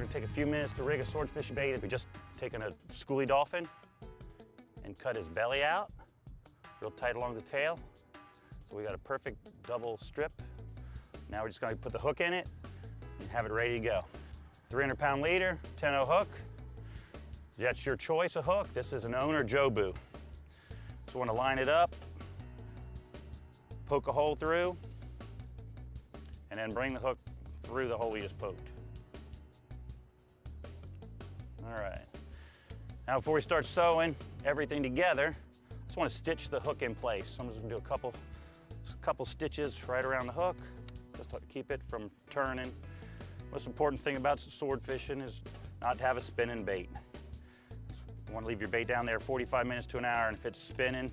gonna take a few minutes to rig a swordfish bait. We're just taking a schoolie dolphin and cut his belly out, real tight along the tail. So we got a perfect double strip. Now we're just gonna put the hook in it and have it ready to go. 300-pound leader, 10-0 hook. That's your choice of hook. This is an owner Jobu. So we wanna line it up, poke a hole through, and then bring the hook through the hole we just poked. All right. Now before we start sewing everything together, I just want to stitch the hook in place. So I'm just gonna do a couple stitches right around the hook, just to keep it from turning. Most important thing about sword fishing is not to have a spinning bait. You want to leave your bait down there 45 minutes to an hour, and if it's spinning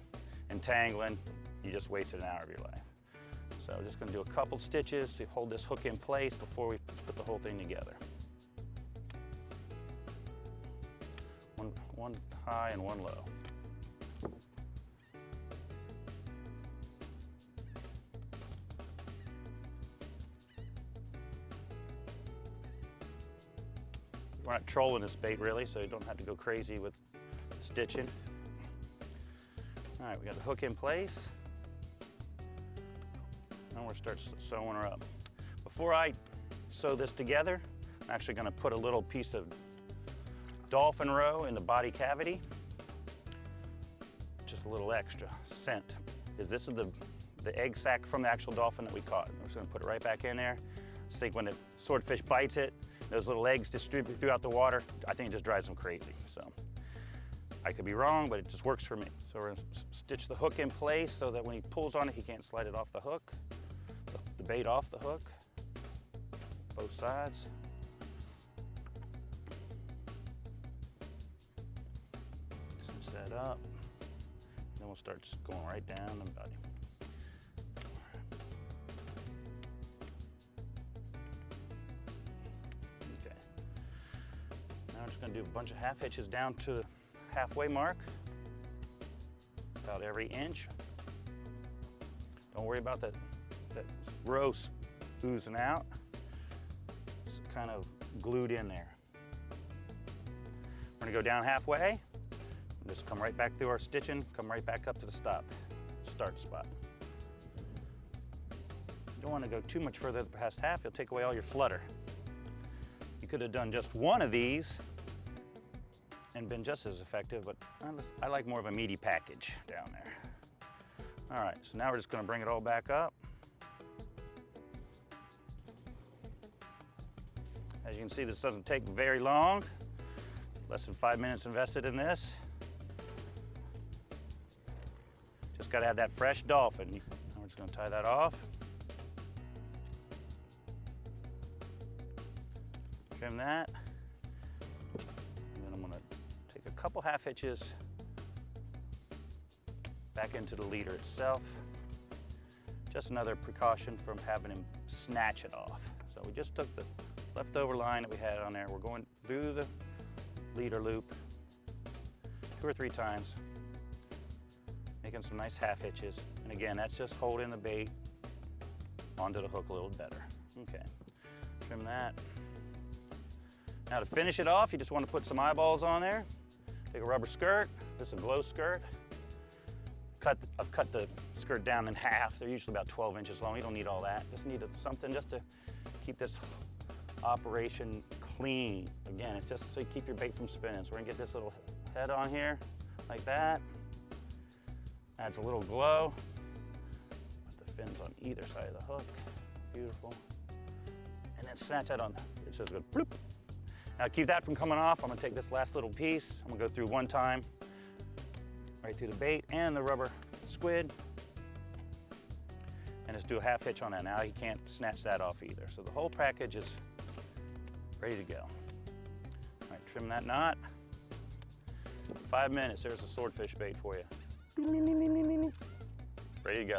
and tangling, you just wasted an hour of your life. So I'm just gonna do a couple stitches to hold this hook in place before we put the whole thing together. One high and one low. We're not trolling this bait really, so you don't have to go crazy with stitching. All right, we got the hook in place. Now we'll start sewing her up. Before I sew this together, I'm actually gonna put a little piece of dolphin roe in the body cavity. Just a little extra scent. This is the egg sac from the actual dolphin that we caught. I'm just gonna put it right back in there. I just think when the swordfish bites it, those little eggs distribute throughout the water. I think it just drives them crazy. So I could be wrong, but it just works for me. So we're gonna stitch the hook in place so that when he pulls on it, he can't slide it off the hook, the bait off the hook, both sides. Cinch that up. Then we'll start just going right down the body. Okay. Now I'm just gonna do a bunch of half hitches down to the halfway mark, about every inch. Don't worry about that row oozing out. It's kind of glued in there. We're gonna go down halfway, just come right back through our stitching, come right back up to the start spot. You don't want to go too much further past half, you'll take away all your flutter. You could have done just one of these and been just as effective, but I like more of a meaty package down there. All right, so now we're just gonna bring it all back up. As you can see, this doesn't take very long. Less than 5 minutes invested in this. Just gotta have that fresh dolphin. Now we're just gonna tie that off. Trim that. And then I'm gonna take a couple half hitches back into the leader itself. Just another precaution from having him snatch it off. So we just took the leftover line that we had on there. We're going through the leader loop 2 or 3 times, making some nice half hitches. And again, that's just holding the bait onto the hook a little better. Okay, trim that. Now to finish it off, you just want to put some eyeballs on there. Take a rubber skirt, this is a glow skirt. I've cut the skirt down in half. They're usually about 12 inches long. You don't need all that. Just need something just to keep this operation clean. Again, it's just so you keep your bait from spinning. So we're gonna get this little head on here, like that. Adds a little glow. Put the fins on either side of the hook. Beautiful. And then snatch that on. It just goes bloop. Now to keep that from coming off, I'm gonna take this last little piece. I'm gonna go through one time, right through the bait and the rubber squid. And just do a half hitch on that. Now he can't snatch that off either. So the whole package is ready to go. All right, trim that knot. 5 minutes, there's a swordfish bait for you. Ready to go.